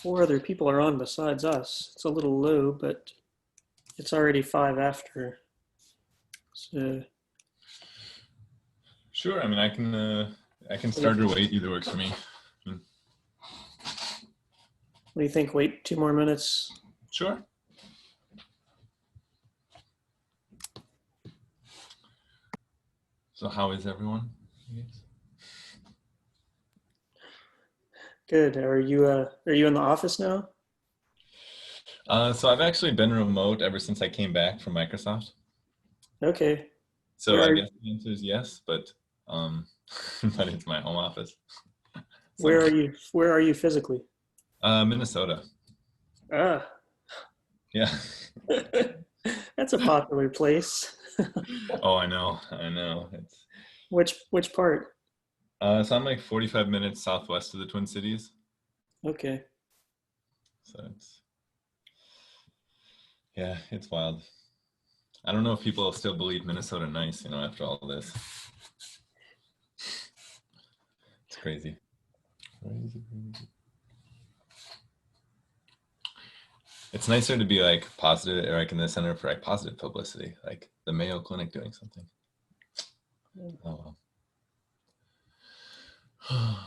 4 other people are on besides us. It's a little low, but it's already 5 after. So, Sure. I mean, I can start or wait. Either works for me. what do you think? Wait 2 more minutes? Sure. So how is everyone? Good. Are you in the office now? So I've actually been remote ever since I came back from Microsoft. Okay. So Where I are guess the answer is yes, but but it's my home office. So where are you physically? Minnesota. Ah, Yeah. that's a popular place. Oh, I know. I know. It's Which part? so I'm like 45 minutes southwest of the Twin Cities. Okay. So it's yeah, it's wild. I don't know if people still believe Minnesota nice, after all this. It's crazy. Crazy, crazy. It's nicer to be like positive, or like in the center for like positive publicity, like the Mayo Clinic doing something. Oh well.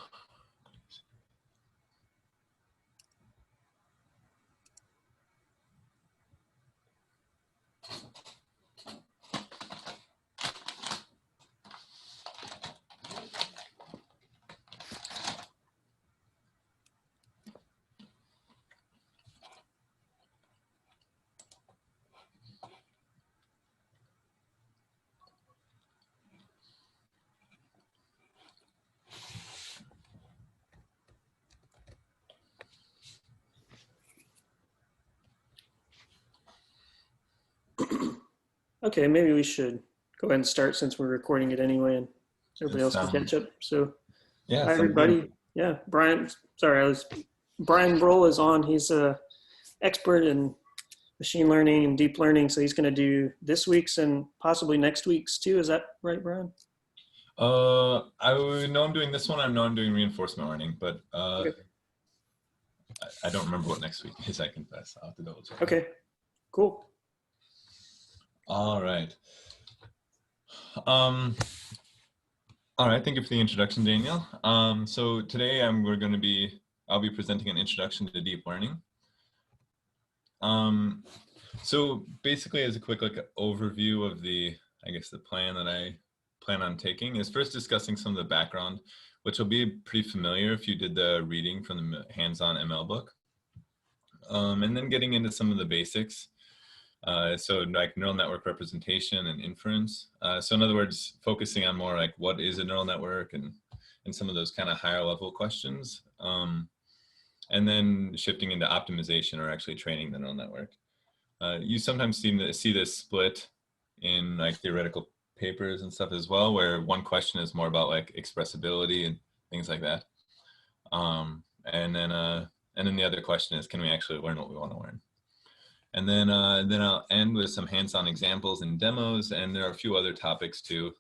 Okay, maybe we should go ahead and start since we're recording it anyway and everybody It's else can catch up. So, yeah, hi sounds good. everybody. Yeah, Brian Broll is on. He's a expert in machine learning and deep learning, so he's going to do this week's and possibly next week's too. Is that right, Brian? I know I'm doing this one. I know I'm doing reinforcement learning, but Okay. I don't remember what next week is. I confess. I'll have to double check. Okay, cool. All right. Um, all right. Thank you for the introduction, Daniel. So today I'll be presenting an introduction to deep learning. So basically, as a quick overview of the plan that I plan on taking is first discussing some of the background, which will be pretty familiar if you did the reading from the hands-on ML book, and then getting into some of the basics. So like neural network representation and inference. So in other words, focusing on more like what is a neural network and some of those kind of higher level questions. And then shifting into optimization or actually training the neural network. You sometimes seem to see this split in like theoretical papers and stuff as well, where one question is more about like expressibility and things like that. And then the other question is, can we actually learn what we want to learn? And then I'll end with some hands-on examples and demos, and there are a few other topics too,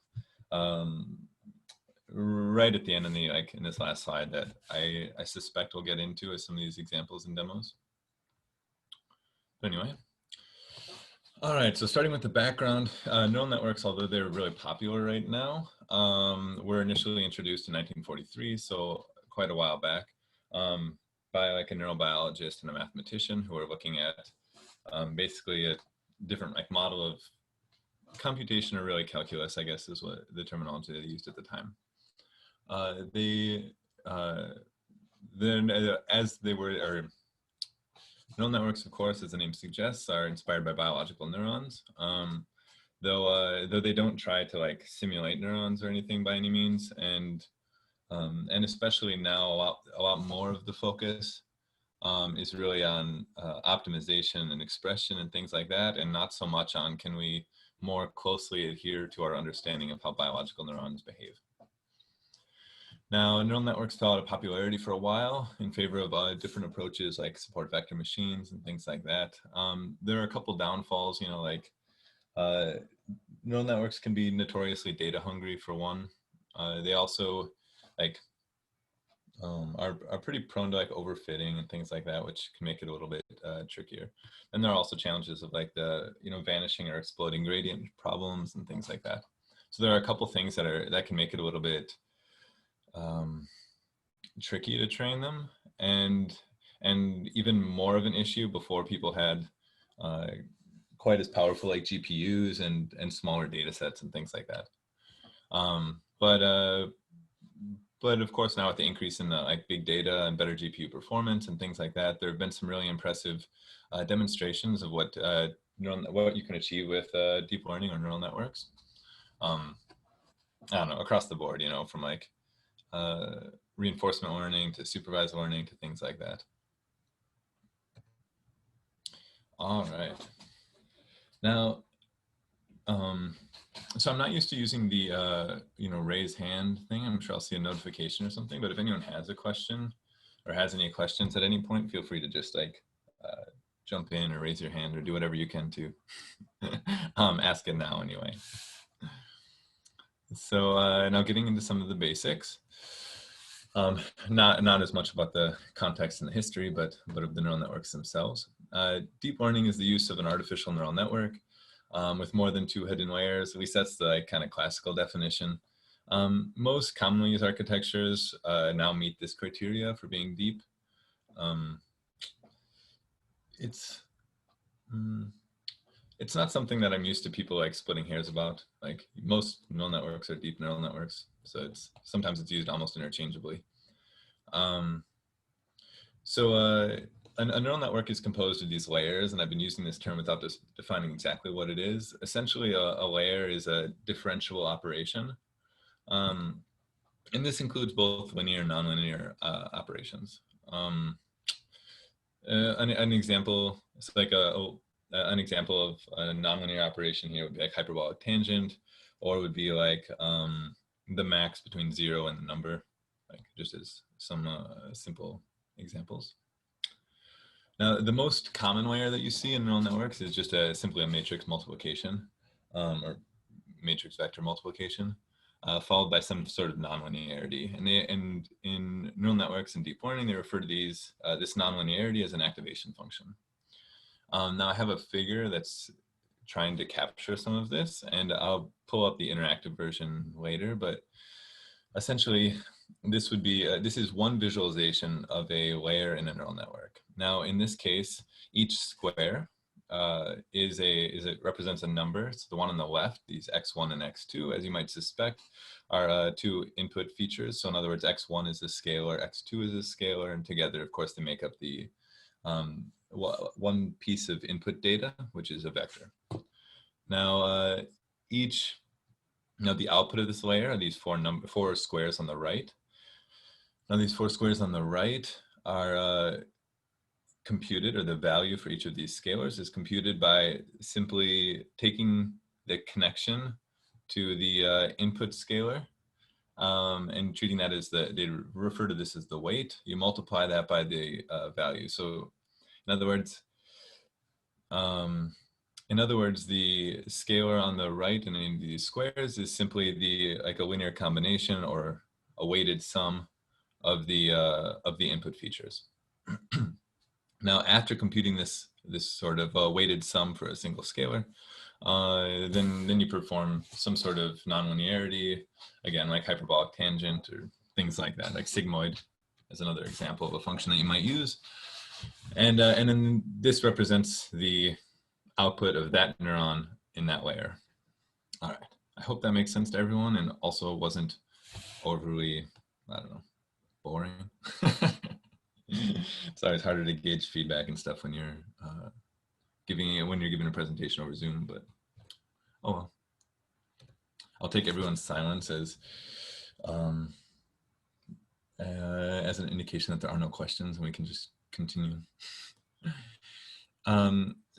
right at the end in this last slide that I suspect we'll get into with some of these examples and demos. But anyway. All right, so starting with the background, neural networks, although they're really popular right now, were initially introduced in 1943, so quite a while back, by like a neurobiologist and a mathematician who were looking at basically a different like model of computation, or really calculus, I guess is what the terminology they used at the time. Neural networks, of course, as the name suggests, are inspired by biological neurons, though they don't try to like simulate neurons or anything by any means, and especially now a lot more of the focus is really on optimization and expression and things like that, and not so much on can we more closely adhere to our understanding of how biological neurons behave. Now, neural networks fell out of popularity for a while in favor of different approaches like support vector machines and things like that. There are a couple downfalls, neural networks can be notoriously data hungry for one. They also are pretty prone to like overfitting and things like that, which can make it a little bit trickier. And there are also challenges of like the, you know, vanishing or exploding gradient problems and things like that. So there are a couple things that can make it a little bit tricky to train them, and even more of an issue before people had quite as powerful like GPUs and smaller data sets and things like that. But of course, now with the increase in the like big data and better GPU performance and things like that, there have been some really impressive demonstrations of what you can achieve with deep learning or neural networks. I don't know, across the board, you know, from like reinforcement learning to supervised learning to things like that. All right. Now, so I'm not used to using the, you know, raise hand thing. I'm sure I'll see a notification or something, but if anyone has a question or has any questions at any point, feel free to just like jump in or raise your hand or do whatever you can to ask it now anyway. So now getting into some of the basics. Not as much about the context and the history, but of the neural networks themselves. Deep learning is the use of an artificial neural network with more than 2 hidden layers. At least that's the like, kind of classical definition. Most commonly used architectures now meet this criteria for being deep. It's not something that I'm used to people like splitting hairs about. Like most neural networks are deep neural networks, so sometimes it's used almost interchangeably. A neural network is composed of these layers, and I've been using this term without just defining exactly what it is. Essentially, a layer is a differentiable operation. And this includes both linear and nonlinear operations. An example, it's like an example of a nonlinear operation here would be like hyperbolic tangent, or it would be like the max between 0 and the number, like just as some simple examples. Now, the most common layer that you see in neural networks is just simply a matrix multiplication or matrix vector multiplication, followed by some sort of nonlinearity. And in neural networks and deep learning, they refer to this nonlinearity as an activation function. Now, I have a figure that's trying to capture some of this, and I'll pull up the interactive version later, but essentially, this is one visualization of a layer in a neural network. Now, in this case, each square represents a number. So the one on the left, these x1 and x2, as you might suspect, are 2 input features. So in other words, x1 is a scalar, x2 is a scalar, and together, of course, they make up the one piece of input data, which is a vector. Now, the output of this layer are these 4 squares on the right. Now, these 4 squares on the right are computed, or the value for each of these scalars is computed by simply taking the connection to the input scalar and treating that as they refer to this as the weight. You multiply that by the value. So in other words, the scalar on the right in any of these squares is simply like a linear combination or a weighted sum of the input features. Now, after computing this sort of weighted sum for a single scalar, then you perform some sort of nonlinearity, again, like hyperbolic tangent or things like that, like sigmoid is another example of a function that you might use. And then this represents the output of that neuron in that layer. All right, I hope that makes sense to everyone and also wasn't overly, I don't know, boring. Sorry, it's harder to gauge feedback and stuff when you're giving a presentation over Zoom, but oh well. I'll take everyone's silence as an indication that there are no questions and we can just continue.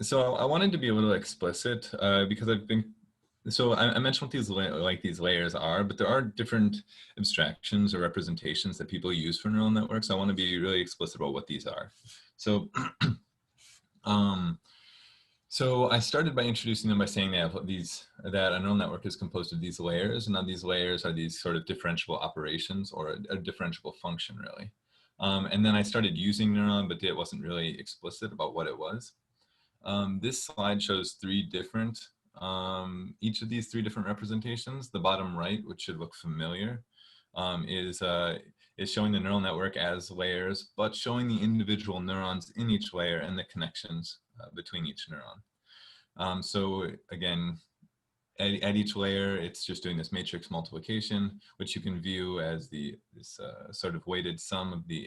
So I wanted to be a little explicit because I mentioned what these layers are, but there are different abstractions or representations that people use for neural networks. I want to be really explicit about what these are. So, so I started by introducing them by saying that a neural network is composed of these layers, and now these layers are these sort of differentiable operations or a differentiable function, really. And then I started using Neuron, but it wasn't really explicit about what it was. This slide shows each of these three different representations. The bottom right, which should look familiar, is showing the neural network as layers, but showing the individual neurons in each layer and the connections between each neuron. So again, at each layer, it's just doing this matrix multiplication, which you can view as this sort of weighted sum of the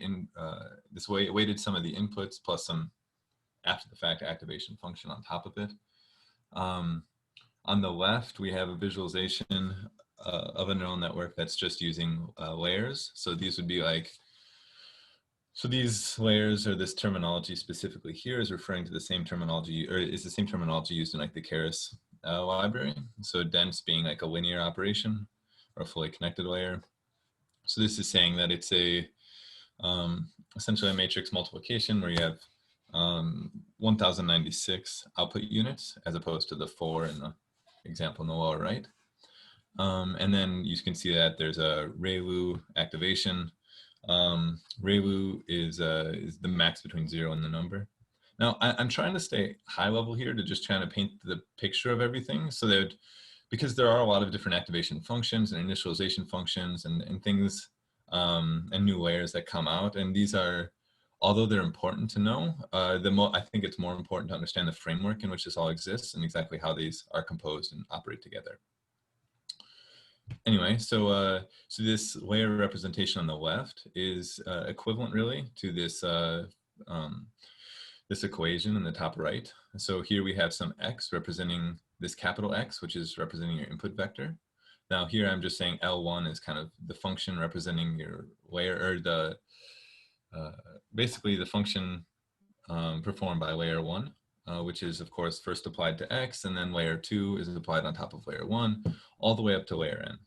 weighted sum of the inputs plus some after the fact activation function on top of it. On the left, we have a visualization of a neural network that's just using layers. So these would be like, so these layers, or this terminology specifically here, is referring to the same terminology, or is the same terminology used in like the Keras library. So dense being like a linear operation or a fully connected layer. So this is saying that it's essentially a matrix multiplication where you have 1096 output units as opposed to the 4 in the example in the lower right. And then you can see that there's a ReLU activation. ReLU is the max between 0 and the number. Now, I'm trying to stay high level here to just try to paint the picture of everything, so that, because there are a lot of different activation functions and initialization functions and things and new layers that come out. And these are, although they're important to know, I think it's more important to understand the framework in which this all exists and exactly how these are composed and operate together. Anyway, so this layer representation on the left is equivalent really to this this equation in the top right. So here we have some x representing this capital X, which is representing your input vector. Now here I'm just saying L1 is kind of the function representing your layer, or the basically the function performed by layer 1, which is of course first applied to X, and then layer 2 is applied on top of layer 1, all the way up to layer N.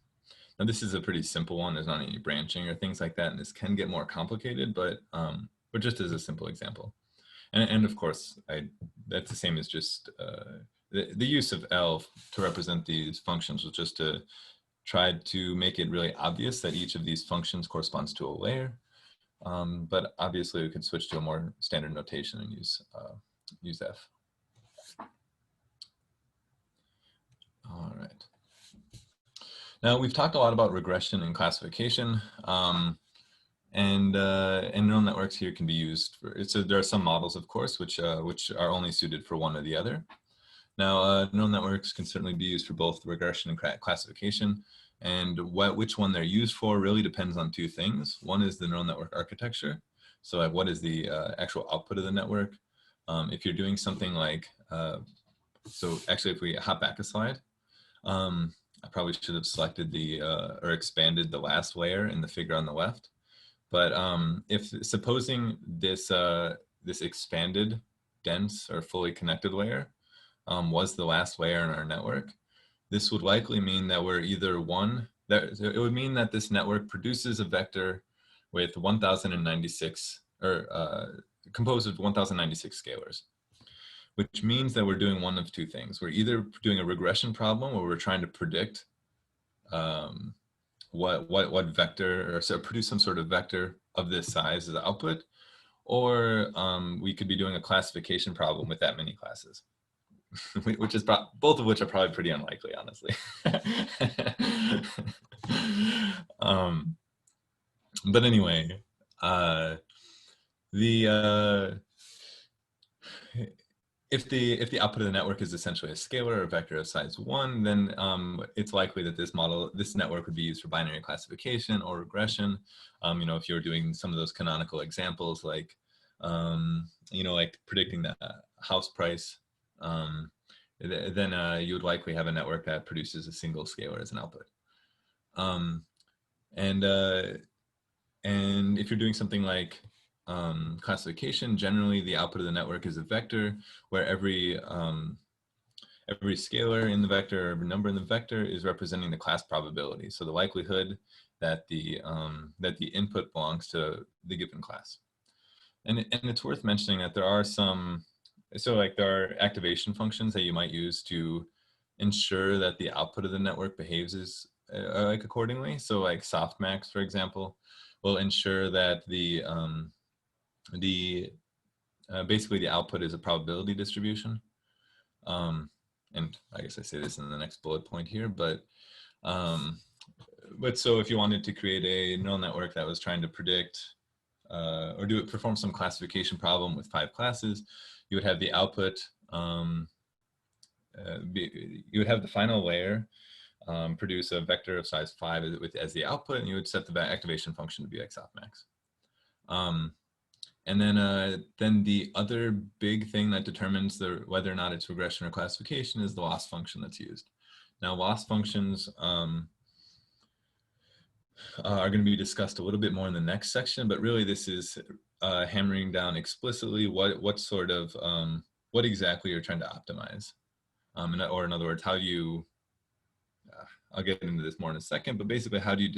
Now this is a pretty simple one. There's not any branching or things like that, and this can get more complicated, but just as a simple example. And of course, that's the same as just the use of L to represent these functions was just to try to make it really obvious that each of these functions corresponds to a layer. But obviously, we could switch to a more standard notation and use F. All right. Now, we've talked a lot about regression and classification. And neural networks here can be used for, so there are some models, of course, which are only suited for one or the other. Now, neural networks can certainly be used for both regression and classification, and which one they're used for really depends on two things. One is the neural network architecture. So like, what is the actual output of the network? If you're doing something like, so actually if we hop back a slide, I probably should have selected or expanded the last layer in the figure on the left. But if supposing this expanded, dense, or fully connected layer was the last layer in our network, this would likely mean that we're either it would mean that this network produces a vector with 1096, or composed of 1096 scalars, which means that we're doing one of two things. We're either doing a regression problem where we're trying to predict what vector, or so produce some sort of vector of this size as the output, or we could be doing a classification problem with that many classes, which is both of which are probably pretty unlikely, honestly. But anyway, if the output of the network is essentially a scalar or a vector of size 1, then it's likely that this network would be used for binary classification or regression. If you're doing some of those canonical examples, like like predicting the house price, then you would likely have a network that produces a single scalar as an output. And if you're doing something like classification, generally the output of the network is a vector where every scalar in the vector, every number in the vector is representing the class probability. So the likelihood that the input belongs to the given class. And it's worth mentioning that there are there are activation functions that you might use to ensure that the output of the network behaves accordingly. So like softmax, for example, will ensure that basically the output is a probability distribution. And I guess I say this in the next bullet point here, but so if you wanted to create a neural network that was trying to predict or perform some classification problem with 5 classes, you would have the output, you would have the final layer produce a vector of size 5 as the output, and you would set the activation function to be x softmax. And then the other big thing that determines whether or not it's regression or classification is the loss function that's used. Now, loss functions are going to be discussed a little bit more in the next section, but really this is hammering down explicitly what sort of what exactly you're trying to optimize, or in other words, how do you I'll get into this more in a second, but basically how do you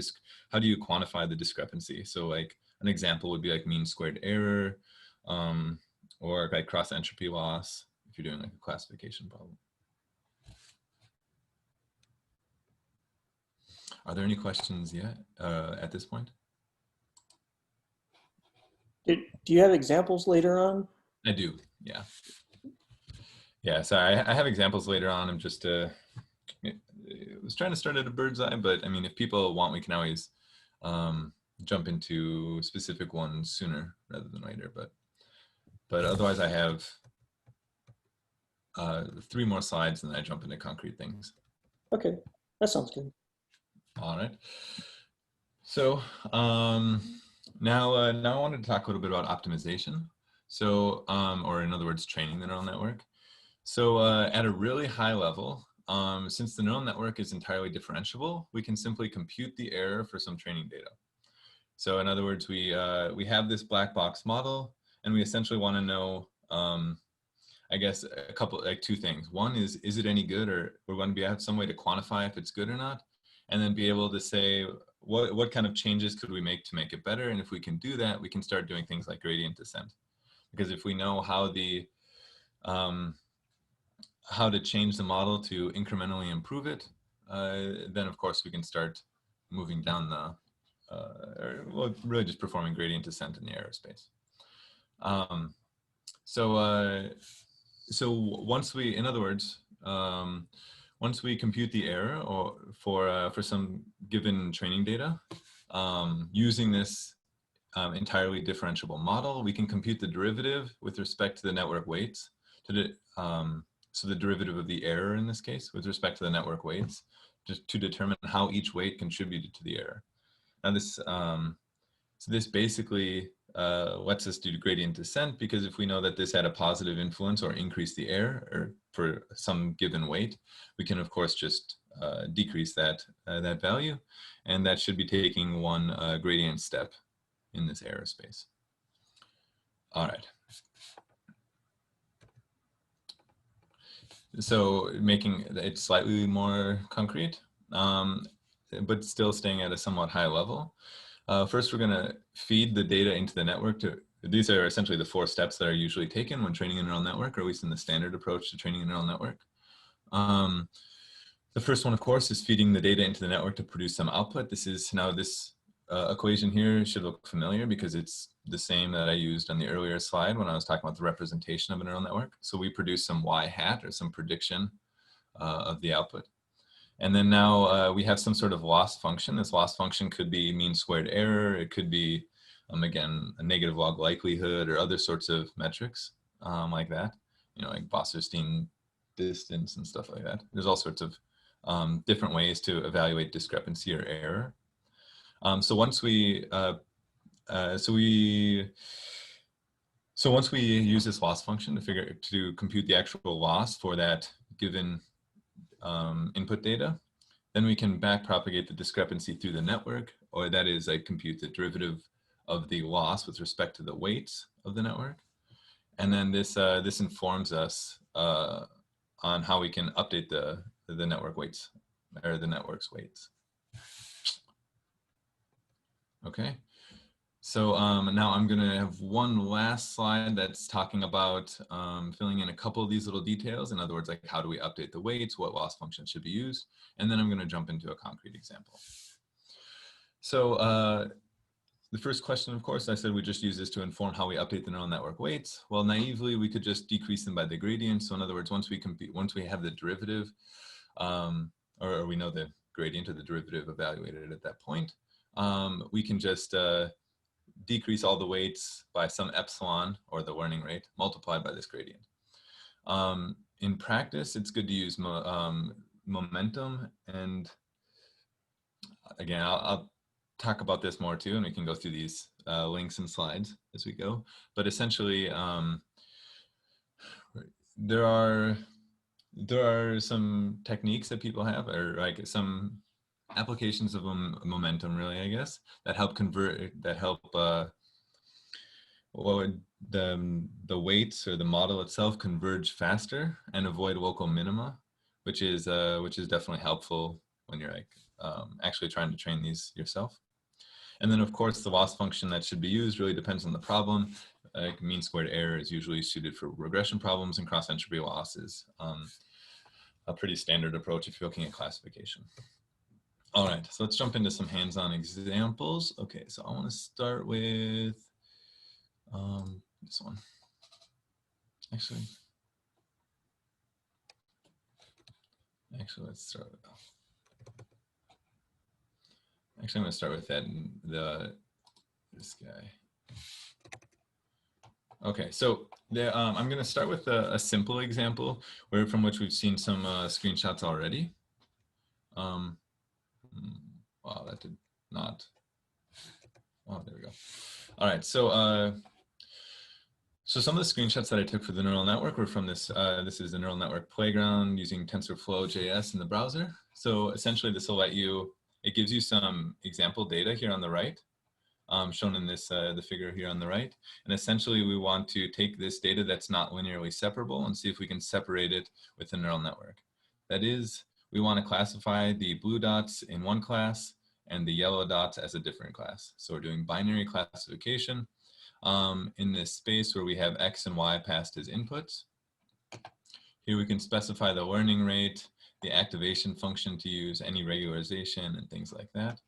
quantify the discrepancy? So like an example would be like mean squared error, or like cross entropy loss if you're doing like a classification problem. Are there any questions yet at this point? Do you have examples later on? I do, yeah. Yeah, so I have examples later on. I'm just I was trying to start at a bird's eye, but I mean, if people want, we can always jump into specific ones sooner rather than later. But otherwise, I have 3 more slides, and then I jump into concrete things. Okay, that sounds good. All right. So now I wanted to talk a little bit about optimization. So, or in other words, training the neural network. So at a really high level, since the neural network is entirely differentiable, we can simply compute the error for some training data. So in other words, we have this black box model, and we essentially want to know, I guess, a couple, like 2 things. One is it any good, or we're going to have some way to quantify if it's good or not, and then be able to say what kind of changes could we make to make it better. And if we can do that, we can start doing things like gradient descent, because if we know how to change the model to incrementally improve it, then of course we can start moving down well, really just performing gradient descent in the error space. So once we, in other words, once we compute the error or for some given training data, using this entirely differentiable model, we can compute the derivative with respect to the network weights, so the derivative of the error in this case with respect to the network weights, just to determine how each weight contributed to the error. Now this, so this basically lets us do gradient descent, because if we know that this had a positive influence or increased the error or for some given weight, we can of course just decrease that value, and that should be taking 1 gradient step in this error space. All right. So making it slightly more concrete, but still staying at a somewhat high level. First, we're going to feed the data into the network. These are essentially the 4 steps that are usually taken when training a neural network, or at least in the standard approach to training a neural network. The first one, of course, is feeding the data into the network to produce some output. This equation here should look familiar, because it's the same that I used on the earlier slide when I was talking about the representation of a neural network. So we produce some y hat, or some prediction of the output. And then now we have some sort of loss function. This loss function could be mean squared error. It could be, again, a negative log likelihood, or other sorts of metrics like that, like Wasserstein distance and stuff like that. There's all sorts of different ways to evaluate discrepancy or error. So once we use this loss function to compute the actual loss for that given input data, then we can backpropagate the discrepancy through the network, or that is, compute the derivative of the loss with respect to the weights of the network, and then this informs us on how we can update the network weights, or the network's weights. Okay. So now I'm going to have one last slide that's talking about filling in a couple of these little details. In other words, like how do we update the weights, what loss function should be used, and then I'm going to jump into a concrete example. So the first question, of course, I said we just use this to inform how we update the neural network weights. Well, naively, we could just decrease them by the gradient. So in other words, once we have the derivative, or we know the gradient or the derivative evaluated at that point, we can just decrease all the weights by some epsilon, or the learning rate, multiplied by this gradient. In practice, it's good to use momentum. And again, I'll talk about this more too, and we can go through these links and slides as we go. But essentially, there are some techniques that people have, or like some applications of momentum, really, I guess, that help the weights or the model itself converge faster and avoid local minima, which is definitely helpful when you're like actually trying to train these yourself. And then, of course, the loss function that should be used really depends on the problem. Mean squared error is usually suited for regression problems, and cross entropy loss is a pretty standard approach if you're looking at classification. All right, so let's jump into some hands-on examples. Okay, so I want to start with this one. Actually, let's start with. Actually, I'm going to start with this guy. Okay, so I'm going to start with a simple example from which we've seen some screenshots already. Wow, that did not. Oh, there we go. All right, so some of the screenshots that I took for the neural network were from this. This is the neural network playground using TensorFlow.js in the browser. So essentially, this will let you. It gives you some example data here on the right, shown in this the figure here on the right. And essentially, we want to take this data that's not linearly separable and see if we can separate it with the neural network. That is, we want to classify the blue dots in one class and the yellow dots as a different class. So we're doing binary classification in this space where we have X and Y passed as inputs. Here we can specify the learning rate, the activation function to use, any regularization, and things like that.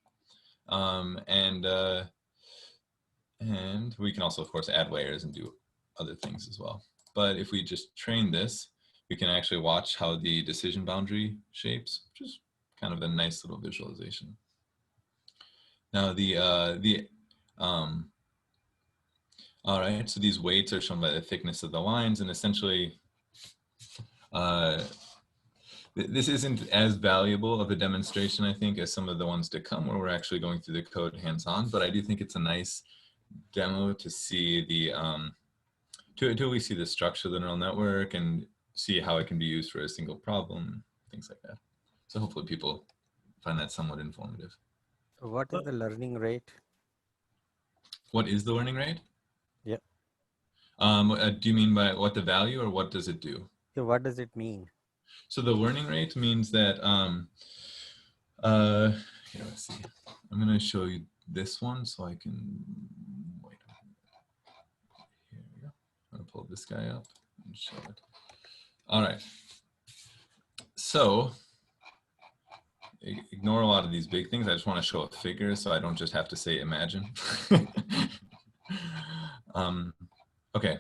And we can also, of course, add layers and do other things as well. But if we just train this, we can actually watch how the decision boundary shapes, which is kind of a nice little visualization. Now all right, so these weights are shown by the thickness of the lines, and essentially, this isn't as valuable of a demonstration, I think, as some of the ones to come where we're actually going through the code hands-on, but I do think it's a nice demo to see the, to we see the structure of the neural network and see how it can be used for a single problem, things like that. So hopefully people find that somewhat informative. What is the learning rate? What is the learning rate? Yeah. Do you mean by what the value, or what does it do? So what does it mean? So the learning rate means that, here, let's see. I'm going to show you this one so I can, wait. Here we go. I'm going to pull this guy up and show it. All right. So ignore a lot of these big things. I just want to show a figure so I don't just have to say imagine. Okay.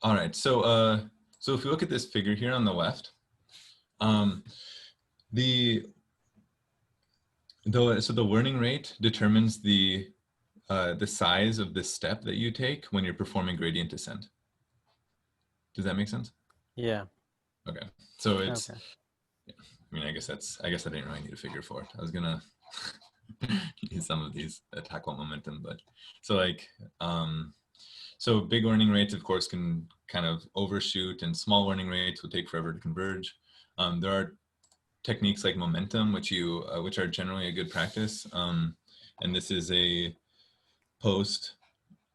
All right, so so if you look at this figure here on the left, so the learning rate determines the size of the step that you take when you're performing gradient descent. Does that make sense? Yeah. Okay, so it's. Okay. Yeah, I mean, I guess I didn't really need a figure for it. I was gonna use some of these that talk about momentum, but so like. So big learning rates, of course, can kind of overshoot, and small learning rates will take forever to converge. There are techniques like momentum, which are generally a good practice. And this is a post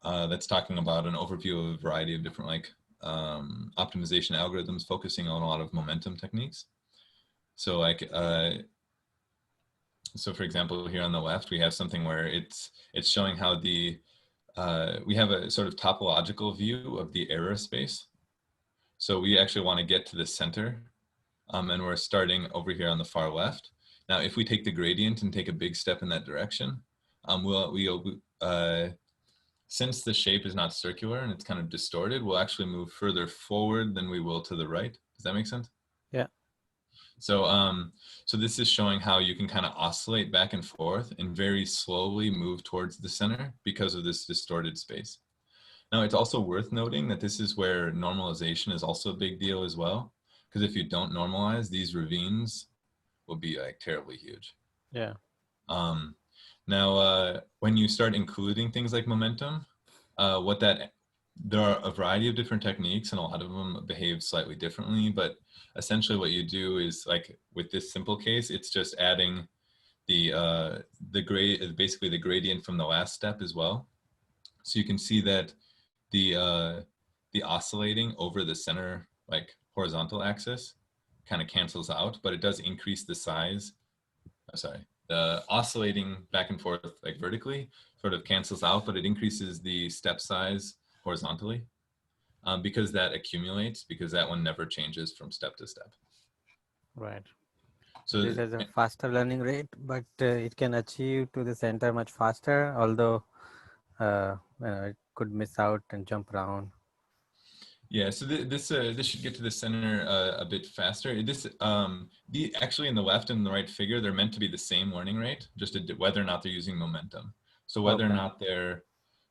that's talking about an overview of a variety of different optimization algorithms focusing on a lot of momentum techniques. So like, so for example, here on the left, we have something where it's showing how we have a sort of topological view of the error space. So we actually want to get to the center, and we're starting over here on the far left. Now, if we take the gradient and take a big step in that direction, since the shape is not circular and it's kind of distorted, we'll actually move further forward than we will to the right. Does that make sense? Yeah. So, so this is showing how you can kind of oscillate back and forth and very slowly move towards the center because of this distorted space. Now, it's also worth noting that this is where normalization is also a big deal as well. Because if you don't normalize, these ravines will be like terribly huge. Yeah. Now, when you start including things like momentum, there are a variety of different techniques and a lot of them behave slightly differently, but essentially what you do is, like with this simple case, it's just adding basically the gradient from the last step as well. So you can see that the oscillating over the center, like horizontal axis, kind of cancels out, but it does increase the size. The oscillating back and forth like vertically sort of cancels out, but it increases the step size horizontally because that accumulates, because that one never changes from step to step. Right. So this has a faster learning rate, but it can achieve to the center much faster, although it could miss out and jump around. yeah, so this should get to the center a bit faster. Actually in the left and the right figure, they're meant to be the same learning rate, just whether or not they're using momentum. So whether or not they're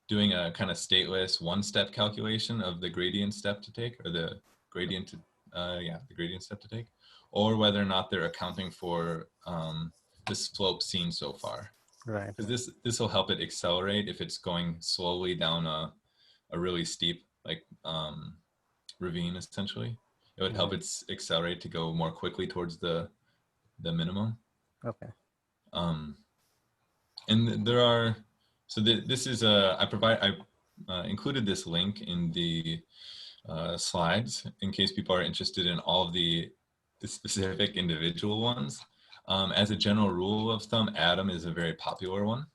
doing a kind of stateless one-step calculation of the gradient step to take, or the gradient, the gradient step to take, or whether or not they're accounting for the slope seen so far. Right. Because this will help it accelerate if it's going slowly down a really steep ravine. Essentially, it would help it accelerate to go more quickly towards the minimum. Okay. And there are, so this is I included this link in the slides in case people are interested in all of the specific individual ones. As a general rule of thumb, Atom is a very popular one.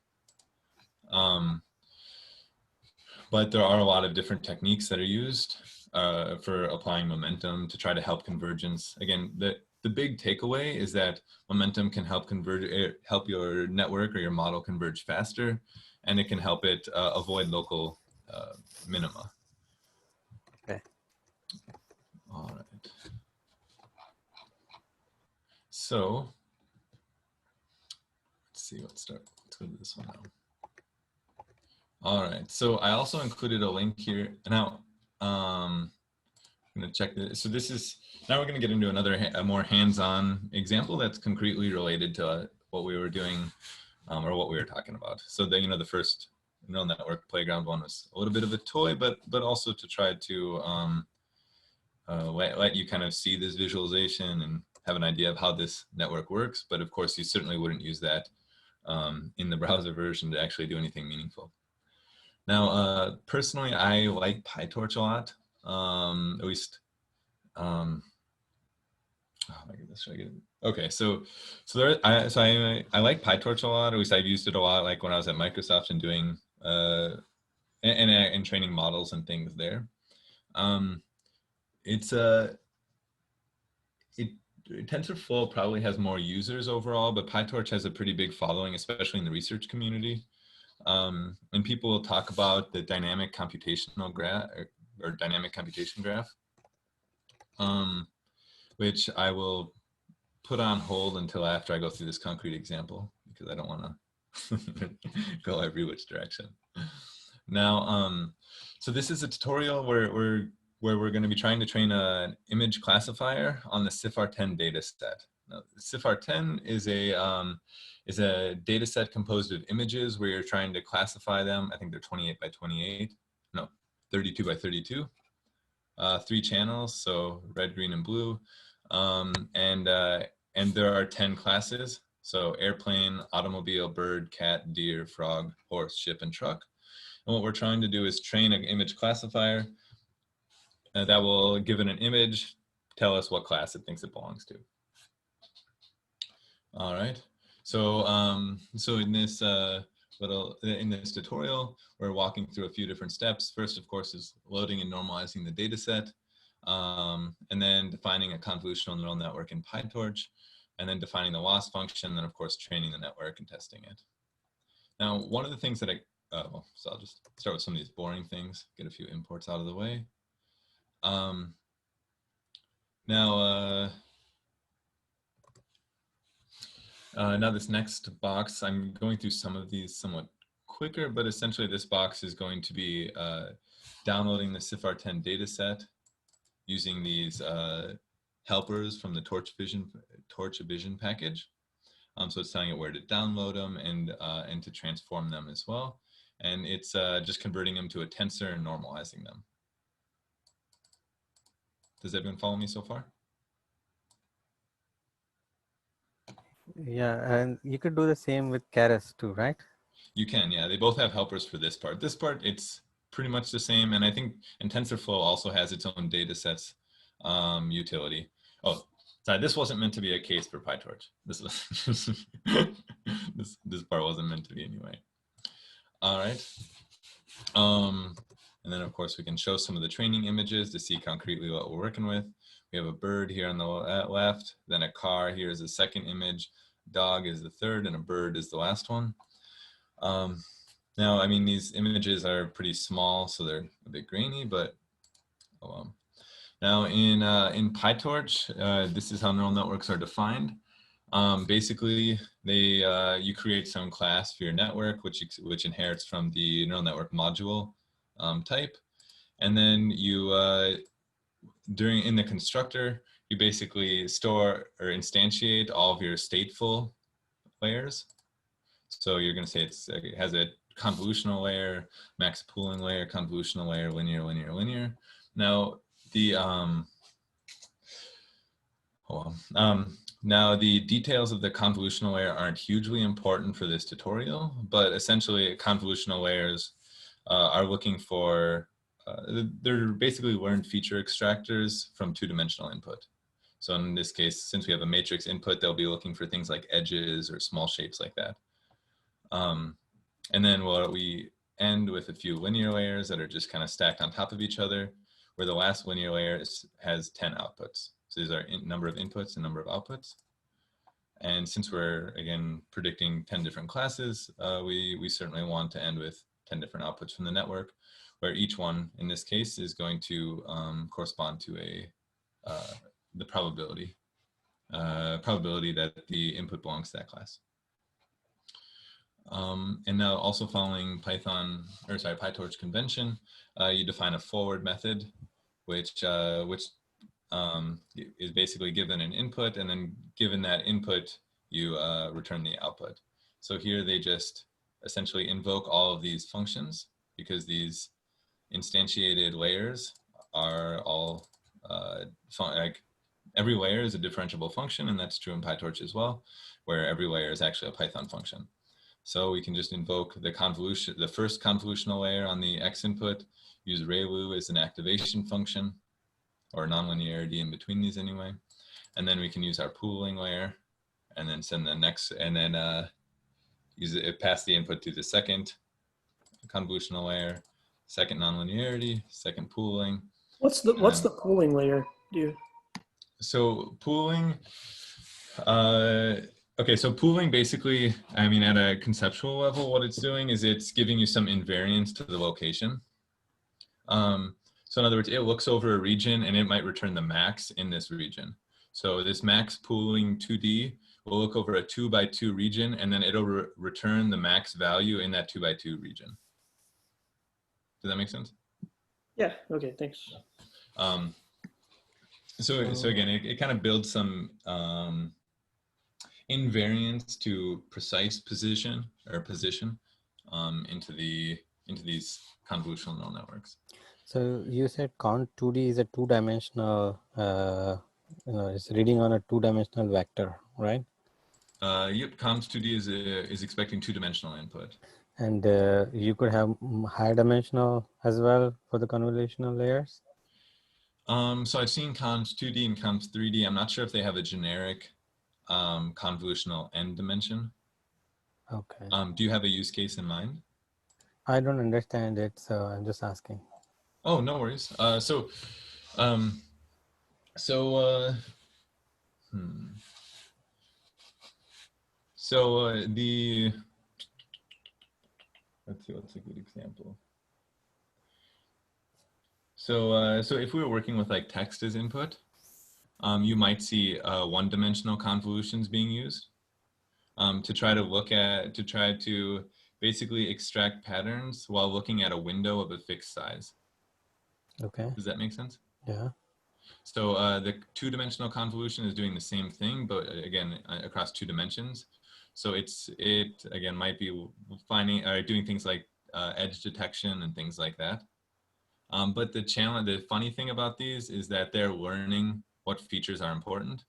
But there are a lot of different techniques that are used for applying momentum to try to help convergence. Again, the big takeaway is that momentum can help help your network or your model converge faster, and it can help it avoid local minima. Okay. All right. So let's see. Let's go to this one now. All right. So I also included a link here. Now, I'm going to check this. So now we're going to get into a more hands-on example that's concretely related to what we were doing or what we were talking about. So the first neural network playground one was a little bit of a toy, but also to try to let you kind of see this visualization and have an idea of how this network works. But of course, you certainly wouldn't use that in the browser version to actually do anything meaningful. Now, personally, I like PyTorch a lot. At least, oh my goodness, should I get it? Okay, so I like PyTorch a lot. At least I've used it a lot, like when I was at Microsoft and doing and training models and things there. TensorFlow probably has more users overall, but PyTorch has a pretty big following, especially in the research community. And people will talk about the dynamic computational graph or dynamic computation graph, which I will put on hold until after I go through this concrete example, because I don't want to go every which direction. Now, so this is a tutorial where we're going to be trying to train an image classifier on the CIFAR10 data set. Now, CIFAR10 is a data set composed of images where you're trying to classify them. I think they're 28 by 28, no, 32 by 32. 3 channels, so red, green, and blue. And there are 10 classes. So airplane, automobile, bird, cat, deer, frog, horse, ship, and truck. And what we're trying to do is train an image classifier that will give it an image, tell us what class it thinks it belongs to. All right. So in this tutorial, we're walking through a few different steps. First, of course, is loading and normalizing the data set, and then defining a convolutional neural network in PyTorch. and then defining the loss function, and then of course training the network and testing it. Now, one of the things that so I'll just start with some of these boring things, get a few imports out of the way. Now this next box, I'm going through some of these somewhat quicker, but essentially this box is going to be downloading the CIFAR10 dataset using these helpers from the Torch Vision package. So it's telling it where to download them and to transform them as well. And it's just converting them to a tensor and normalizing them. Does everyone follow me so far? Yeah, and you could do the same with Keras too, right? You can, yeah. They both have helpers for this part. This part, it's pretty much the same. And I think TensorFlow also has its own datasets utility. Oh, sorry, this wasn't meant to be a case for PyTorch. This part wasn't meant to be anyway. All right. And then of course we can show some of the training images to see concretely what we're working with. We have a bird here on the left, then a car here is the second image, dog is the third, and a bird is the last one. Now, I mean, these images are pretty small, so they're a bit grainy, but oh well. Now in PyTorch, this is how neural networks are defined. Basically, you create some class for your network, which inherits from the neural network module type, and then you in the constructor, you basically store or instantiate all of your stateful layers. So you're going to say it has a convolutional layer, max pooling layer, convolutional layer, linear, linear, linear. Now now the details of the convolutional layer aren't hugely important for this tutorial, but essentially convolutional layers are looking for, they're basically learned feature extractors from two-dimensional input. So in this case, since we have a matrix input, they'll be looking for things like edges or small shapes like that. And then we end with a few linear layers that are just kind of stacked on top of each other, where the last linear layer has 10 outputs. So these are number of inputs and number of outputs. And since we're, again, predicting 10 different classes, we certainly want to end with 10 different outputs from the network, where each one, in this case, is going to correspond to the probability that the input belongs to that class. And now also following PyTorch convention, you define a forward method, which is basically given an input, and then given that input, you return the output. So here they just essentially invoke all of these functions, because these instantiated layers are all, like every layer is a differentiable function, and that's true in PyTorch as well, where every layer is actually a Python function. So we can just invoke the first convolutional layer on the X input, use ReLU as an activation function, or nonlinearity in between these anyway. And then we can use our pooling layer and then send the next, and then pass the input to the second convolutional layer, second nonlinearity, second pooling. What's the pooling layer do? So pooling, okay, so pooling basically, I mean, at a conceptual level, what it's doing is it's giving you some invariance to the location. So in other words, it looks over a region and it might return the max in this region. So this max pooling 2D will look over a 2x2 region, and then it'll return the max value in that 2x2 region. Does that make sense? Yeah, okay, thanks. So again, it kind of builds some invariance to precise position into these convolutional neural networks. So you said cont2D is a two-dimensional, it's reading on a two-dimensional vector, right? Yep, cont2D is expecting two-dimensional input. And you could have higher dimensional as well for the convolutional layers? So I've seen cont2D and cont3D. I'm not sure if they have a generic convolutional n dimension. Okay. Do you have a use case in mind? I don't understand it, so I'm just asking. Oh, no worries. So let's see, what's a good example? So so if we were working with like text as input, you might see one-dimensional convolutions being used to try to basically extract patterns while looking at a window of a fixed size. Okay. Does that make sense? Yeah. So the two-dimensional convolution is doing the same thing, but again, across 2 dimensions. So it again might be finding or doing things like edge detection and things like that. But the funny thing about these is that they're learning what features are important.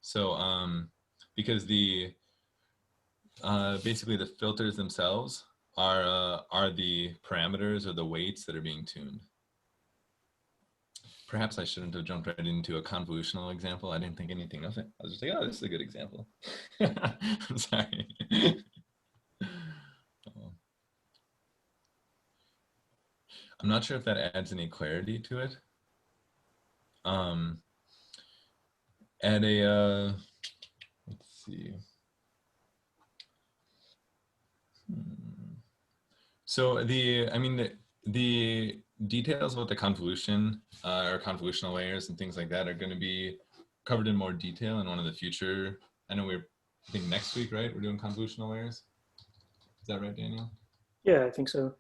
So because basically the filters themselves are the parameters or the weights that are being tuned. Perhaps I shouldn't have jumped right into a convolutional example. I didn't think anything of it. I was just like, oh, this is a good example. I'm sorry. I'm not sure if that adds any clarity to it. At a, let's see. So the details about the convolution or convolutional layers and things like that are going to be covered in more detail in one of the future. I know I think next week, right? We're doing convolutional layers. Is that right, Daniel? Yeah, I think so.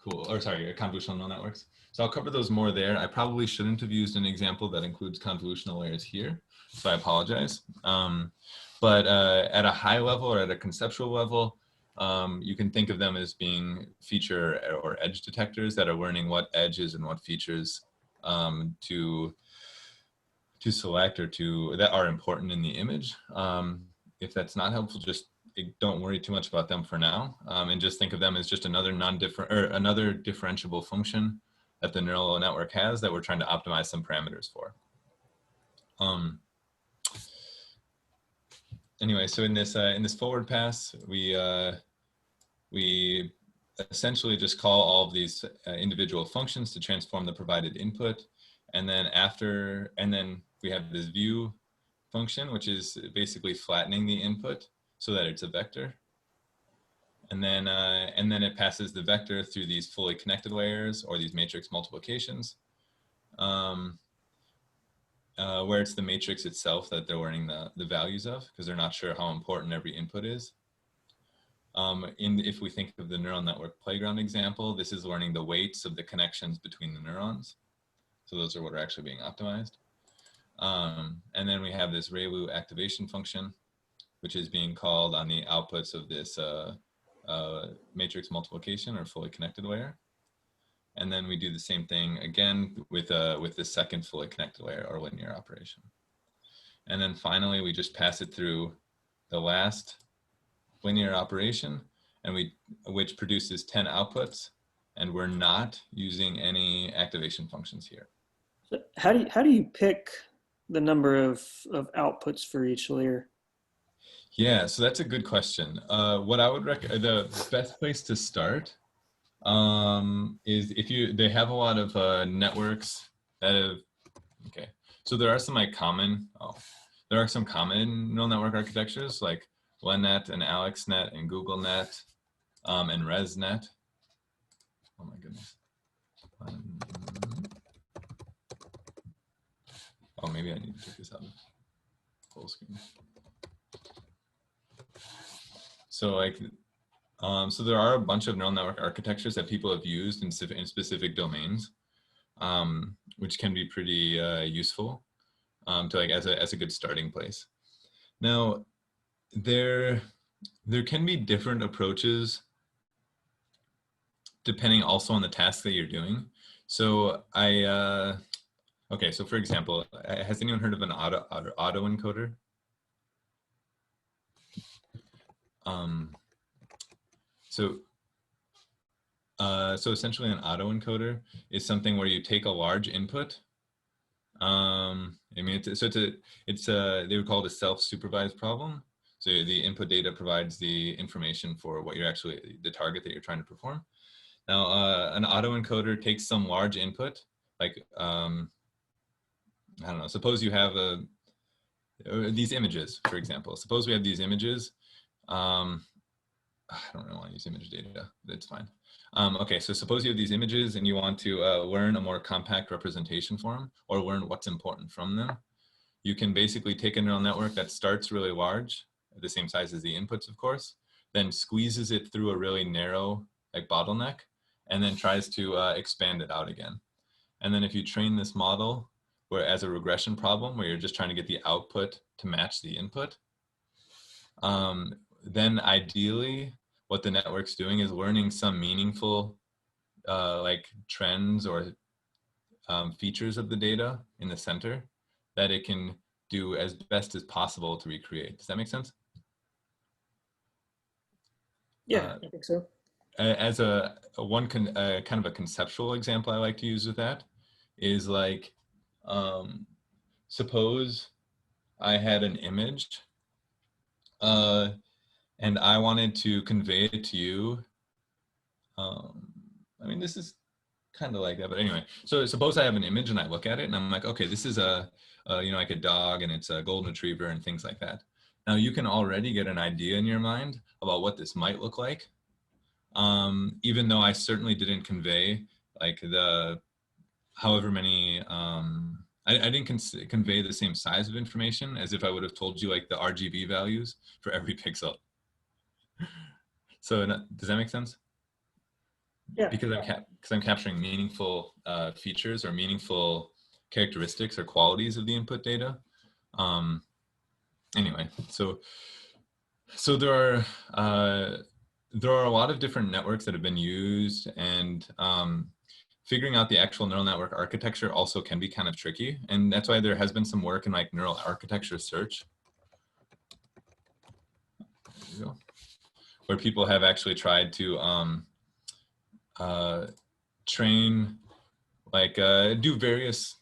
Cool. Or sorry, convolutional neural networks. So I'll cover those more there. I probably shouldn't have used an example that includes convolutional layers here, so I apologize. But at a high level or at a conceptual level, you can think of them as being feature or edge detectors that are learning what edges and what features to select or that are important in the image. If that's not helpful, just don't worry too much about them for now, and just think of them as just another another differentiable function that the neural network has that we're trying to optimize some parameters for. Anyway, so in this forward pass, we essentially just call all of these individual functions to transform the provided input, and then we have this view function, which is basically flattening the input so that it's a vector. And then it passes the vector through these fully connected layers or these matrix multiplications, where it's the matrix itself that they're learning the values of, because they're not sure how important every input is. If we think of the neural network playground example, this is learning the weights of the connections between the neurons. So those are what are actually being optimized. And then we have this ReLU activation function, which is being called on the outputs of this matrix multiplication or fully connected layer. And then we do the same thing again with the second fully connected layer or linear operation. And then finally, we just pass it through the last linear operation, which produces 10 outputs, and we're not using any activation functions here. So how do you pick the number of outputs for each layer? Yeah, so that's a good question. What I would recommend, the best place to start is if they have a lot of networks that have, okay. So there are some there are some common neural network architectures like LenNet and AlexNet and GoogleNet and ResNet. Oh my goodness. Oh, maybe I need to take this out of full screen. So like, so there are a bunch of neural network architectures that people have used in specific domains, which can be pretty useful to like as a good starting place. Now, there can be different approaches depending also on the task that you're doing. So okay, so for example, has anyone heard of an autoencoder? So essentially an autoencoder is something where you take a large input. I mean, they would call it a self-supervised problem. So the input data provides the information for what you're the target that you're trying to perform. Now, an autoencoder takes some large input, like, I don't know, suppose you have these images, for example. Suppose we have these images I don't really want to use image data, but it's fine. Okay, so suppose you have these images and you want to learn a more compact representation for them, or learn what's important from them. You can basically take a neural network that starts really large, the same size as the inputs, of course, then squeezes it through a really narrow like bottleneck, and then tries to expand it out again. And then if you train this model where as a regression problem where you're just trying to get the output to match the input, then ideally what the network's doing is learning some meaningful like trends or features of the data in the center that it can do as best as possible to recreate. Does that make sense? Yeah, I think so. As a kind of a conceptual example I like to use with that is like, suppose I had an image and I wanted to convey it to you. I mean, this is kind of like that, but anyway, so suppose I have an image and I look at it and I'm like, okay, this is you know, like a dog and it's a golden retriever and things like that. Now you can already get an idea in your mind about what this might look like. Even though I certainly didn't convey like the however many, I didn't convey the same size of information as if I would have told you like the RGB values for every pixel. So does that make sense? Yeah. Because I'm capturing meaningful features or meaningful characteristics or qualities of the input data. Anyway, so there are a lot of different networks that have been used, and figuring out the actual neural network architecture also can be kind of tricky, and that's why there has been some work in like neural architecture search. There you go. Where people have actually tried to train, like do various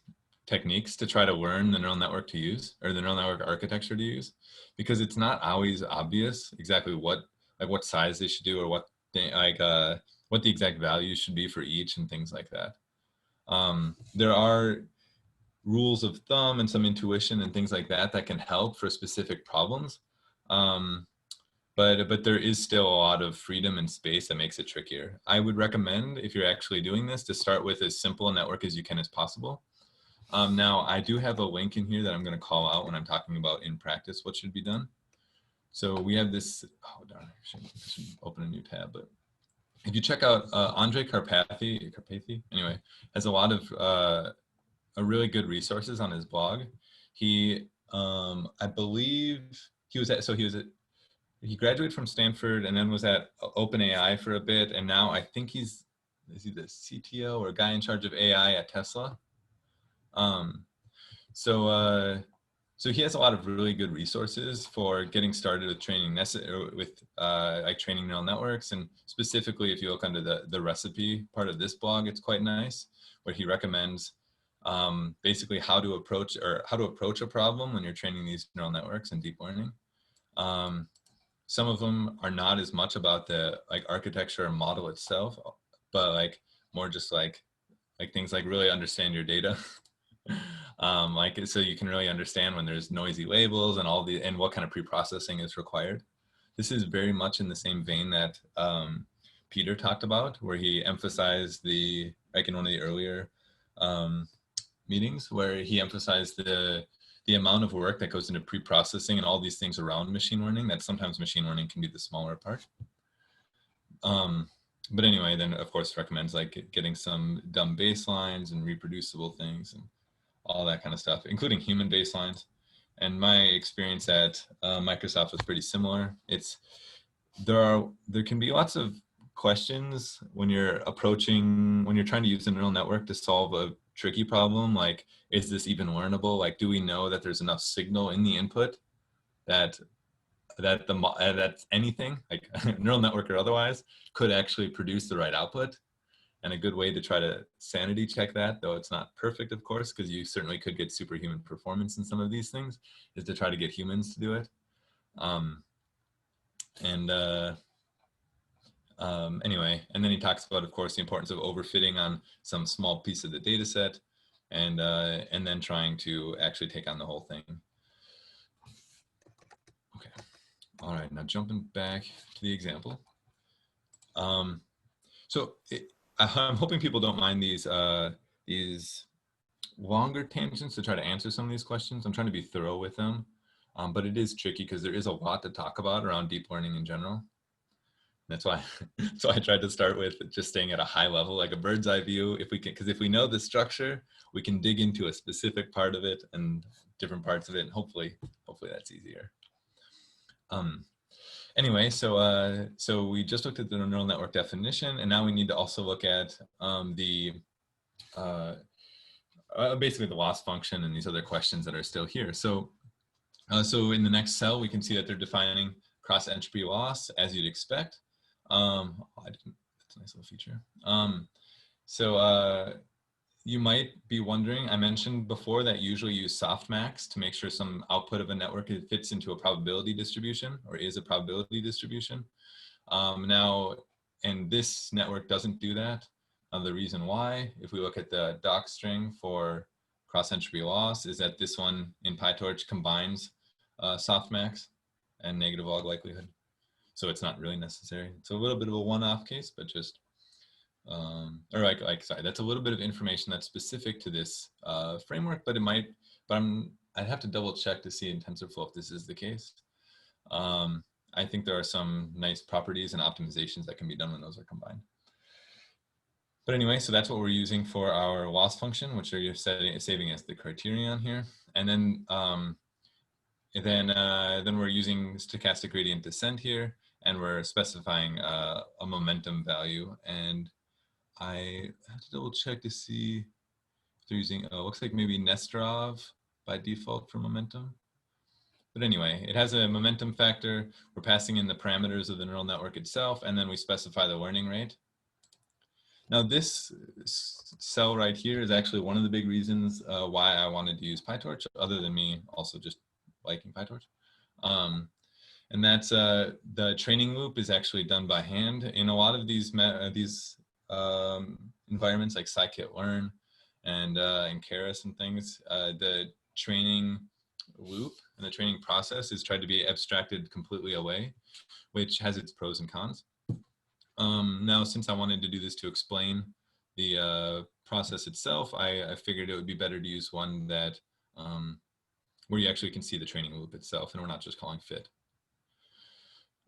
techniques to try to learn the neural network to use, or the neural network architecture to use, because it's not always obvious exactly what size they should do, or what the exact values should be for each and things like that. There are rules of thumb and some intuition and things like that that can help for specific problems. But there is still a lot of freedom and space that makes it trickier. I would recommend, if you're actually doing this, to start with as simple a network as you can as possible. Now, I do have a link in here that I'm going to call out when I'm talking about in practice what should be done. So we have this, oh darn, I should open a new tab, but if you check out Andre Karpathy, anyway, has a lot of really good resources on his blog. He, I believe he graduated from Stanford and then was at OpenAI for a bit, and now I think is he the CTO or guy in charge of AI at Tesla? So he has a lot of really good resources for getting started with training like training neural networks, and specifically if you look under the recipe part of this blog, it's quite nice, where he recommends basically how to approach a problem when you're training these neural networks in deep learning. Some of them are not as much about the like architecture and model itself, but like more just like things like really understand your data. Like so you can really understand when there's noisy labels and and what kind of pre-processing is required. This is very much in the same vein that Peter talked about, where he emphasized like in one of the earlier meetings, where he emphasized the amount of work that goes into pre-processing and all these things around machine learning, that sometimes machine learning can be the smaller part. But anyway, then of course recommends like getting some dumb baselines and reproducible things and all that kind of stuff, including human baselines. And my experience at Microsoft was pretty similar. There can be lots of questions when you're trying to use a neural network to solve a tricky problem, like, is this even learnable? Like, do we know that there's enough signal in the input that anything, like neural network or otherwise, could actually produce the right output? And a good way to try to sanity check that, though it's not perfect, of course, because you certainly could get superhuman performance in some of these things, is to try to get humans to do it. Anyway, and then he talks about, of course, the importance of overfitting on some small piece of the data set, and then trying to actually take on the whole thing. Okay. All right, now jumping back to the example. I'm hoping people don't mind these longer tangents to try to answer some of these questions. I'm trying to be thorough with them, but it is tricky because there is a lot to talk about around deep learning in general. That's why, so I tried to start with just staying at a high level, like a bird's eye view. If we can, because if we know the structure, we can dig into a specific part of it and different parts of it, and hopefully that's easier. Anyway, so we just looked at the neural network definition, and now we need to also look at basically the loss function and these other questions that are still here. So in the next cell, we can see that they're defining cross entropy loss as you'd expect. That's a nice little feature. You might be wondering, I mentioned before that usually use softmax to make sure some output of a network fits into a probability distribution or is a probability distribution. And this network doesn't do that. The reason why, if we look at the doc string for cross entropy loss, is that this one in PyTorch combines softmax and negative log likelihood. So it's not really necessary. It's a little bit of a one-off case, but just, sorry, that's a little bit of information that's specific to this framework, but I'd have to double check to see in TensorFlow if this is the case. I think there are some nice properties and optimizations that can be done when those are combined. But anyway, so that's what we're using for our loss function, which are saving as the criterion here. And then then we're using stochastic gradient descent here, and we're specifying a momentum value. And I have to double check to see if they're using, looks like maybe Nesterov by default for momentum. But anyway, it has a momentum factor. We're passing in the parameters of the neural network itself, and then we specify the learning rate. Now this cell right here is actually one of the big reasons why I wanted to use PyTorch, other than me also just liking PyTorch. And that's the training loop is actually done by hand. In a lot of these environments like scikit-learn and Keras and things, the training loop and the training process is tried to be abstracted completely away, which has its pros and cons. Now, since I wanted to do this to explain the process itself, I figured it would be better to use one that where you actually can see the training loop itself, and we're not just calling fit.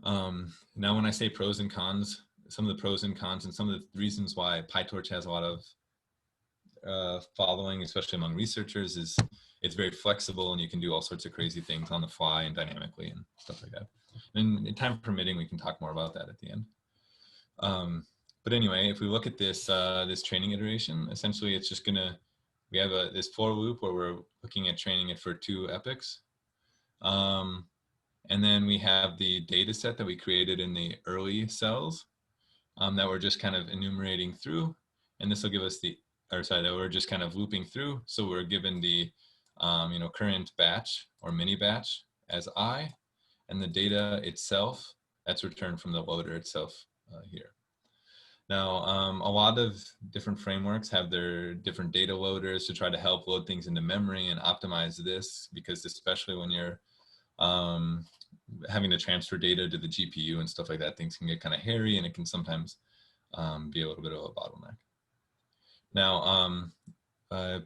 Now, when I say pros and cons, some of the pros and cons and some of the reasons why PyTorch has a lot of following, especially among researchers, is it's very flexible and you can do all sorts of crazy things on the fly and dynamically and stuff like that. And time permitting, we can talk more about that at the end. But anyway, if we look at this this training iteration, essentially it's just we have this for loop where we're looking at training it for 2 epochs. And then we have the data set that we created in the early cells that we're just kind of enumerating through. And this will give us that we're just kind of looping through. So we're given the current batch or mini batch as I, and the data itself that's returned from the loader itself here. Now, a lot of different frameworks have their different data loaders to try to help load things into memory and optimize this, because especially when you're having to transfer data to the GPU and stuff like that, things can get kind of hairy and it can sometimes be a little bit of a bottleneck. Now,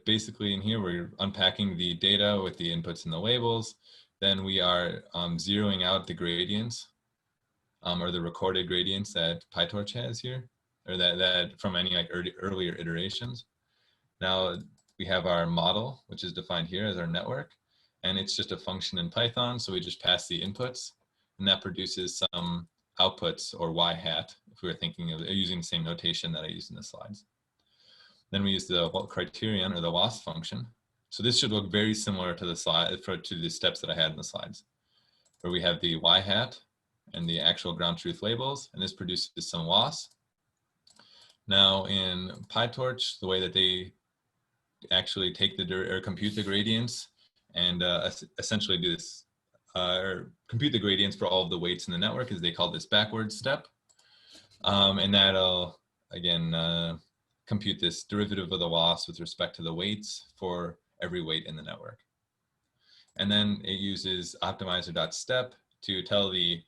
basically in here, we're unpacking the data with the inputs and the labels. Then we are zeroing out the gradients or the recorded gradients that PyTorch has here, or that from any like earlier iterations. Now we have our model, which is defined here as our network, and it's just a function in Python. So we just pass the inputs, and that produces some outputs, or y hat, if we were thinking of using the same notation that I used in the slides. Then we use the criterion or the loss function. So this should look very similar to the to the steps that I had in the slides, where we have the y hat and the actual ground truth labels, and this produces some loss. Now in PyTorch, the way that they actually take or compute the gradients and essentially do this, or compute the gradients for all of the weights in the network, is they call this backwards step. And that'll, again, compute this derivative of the loss with respect to the weights for every weight in the network. And then it uses optimizer.step to tell the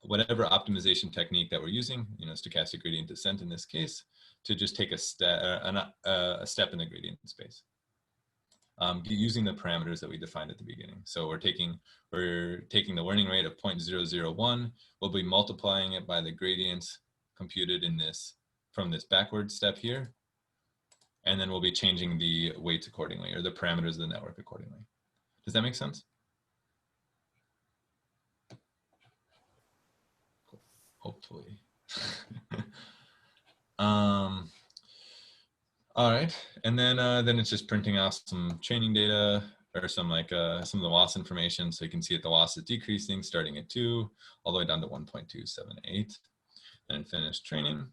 whatever optimization technique that we're using, stochastic gradient descent in this case, to just take a step in the gradient space. Using the parameters that we defined at the beginning. So we're taking the learning rate of 0.001. We'll be multiplying it by the gradients computed in this from this backward step here. And then we'll be changing the weights accordingly, or the parameters of the network accordingly. Does that make sense? Hopefully. All right, and then it's just printing out some training data or some of the loss information, so you can see that the loss is decreasing, starting at 2, all the way down to 1.278, and finish training.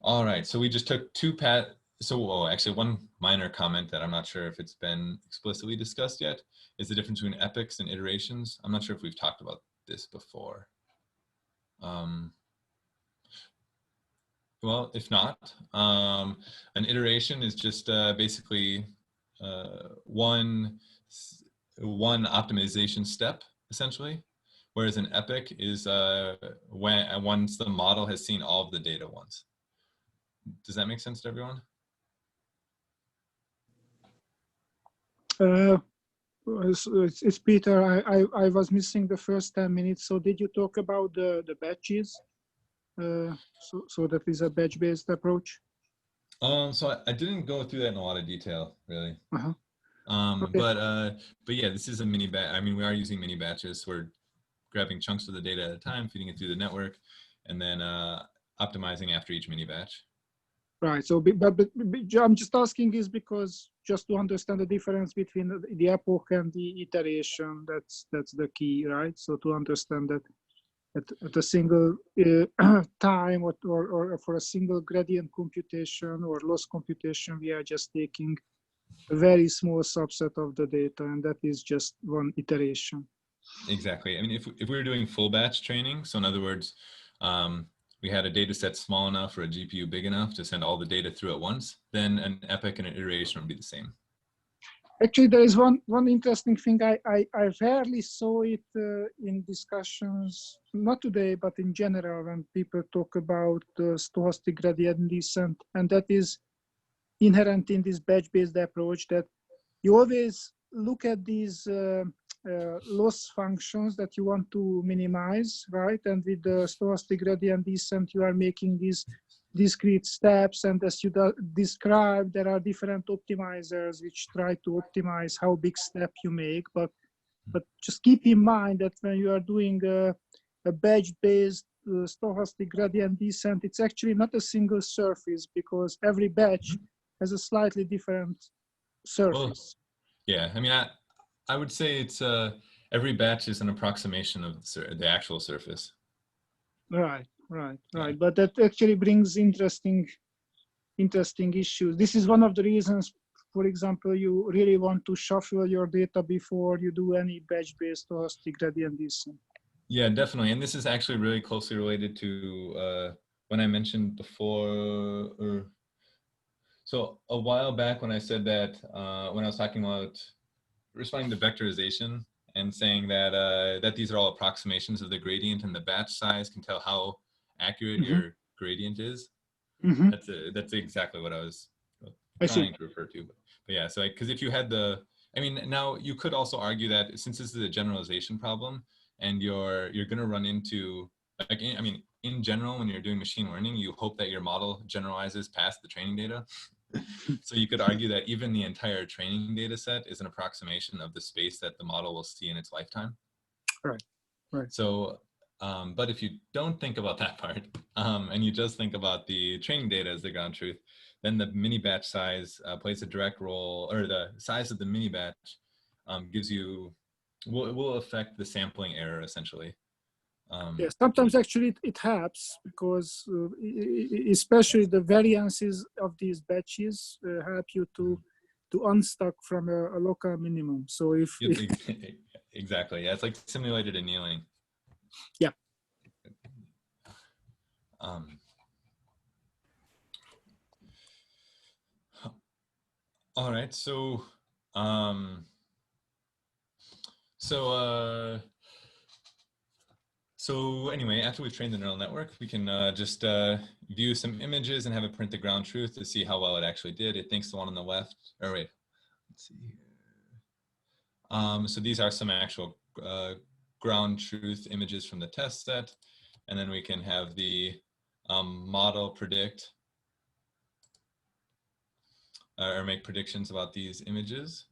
All right, so we just took actually one minor comment that I'm not sure if it's been explicitly discussed yet is the difference between epochs and iterations. I'm not sure if we've talked about this before. Well, if not, an iteration is just basically one optimization step, essentially, whereas an epoch is once the model has seen all of the data once. Does that make sense to everyone? It's Peter. I was missing the first 10 minutes. So did you talk about the batches? So that is a batch-based approach? So I didn't go through that in a lot of detail, really. Okay. But yeah, this is a mini batch. I mean, we are using mini batches. We're grabbing chunks of the data at a time, feeding it through the network, and then optimizing after each mini batch. Right. So, but I'm just asking is because just to understand the difference between the epoch and the iteration. That's the key, right? So to understand that at a single time or for a single gradient computation or loss computation, we are just taking a very small subset of the data, and that is just one iteration. Exactly. I mean, if we were doing full batch training, so in other words, we had a data set small enough or a GPU big enough to send all the data through at once, then an epoch and an iteration would be the same. Actually, there is one interesting thing. I rarely saw it in discussions, not today, but in general, when people talk about stochastic gradient descent, and that is inherent in this batch-based approach, that you always look at these loss functions that you want to minimize, right? And with the stochastic gradient descent, you are making these discrete steps, and as you described, there are different optimizers which try to optimize how big step you make, but just keep in mind that when you are doing a batch-based stochastic gradient descent, it's actually not a single surface, because every batch has a slightly different surface. Well, yeah, I mean, I would say it's every batch is an approximation of the actual surface. Right. Yeah. But that actually brings interesting issues. This is one of the reasons, for example, you really want to shuffle your data before you do any batch-based stochastic gradient descent. Yeah, definitely. And this is actually really closely related to when I mentioned before, so a while back when I said that, when I was talking about responding to vectorization and saying that that these are all approximations of the gradient, and the batch size can tell how accurate your gradient is. That's exactly what I was trying to refer to. But yeah, so because if you had now you could also argue that since this is a generalization problem, and you're going to run into, in general, when you're doing machine learning, you hope that your model generalizes past the training data. So you could argue that even the entire training data set is an approximation of the space that the model will see in its lifetime. Right. So, but if you don't think about that part, and you just think about the training data as the ground truth, then the mini batch size plays a direct role, or the size of the mini batch will affect the sampling error, essentially. Yes, sometimes actually it helps, because especially the variances of these batches help you to unstuck from a local minimum. So if exactly, yeah, it's like simulated annealing. Yeah. All right, so So anyway, after we've trained the neural network, we can just view some images and have it print the ground truth to see how well it actually did. It thinks the one on the left, or wait, let's see here. So these are some actual ground truth images from the test set. And then we can have the model predict or make predictions about these images.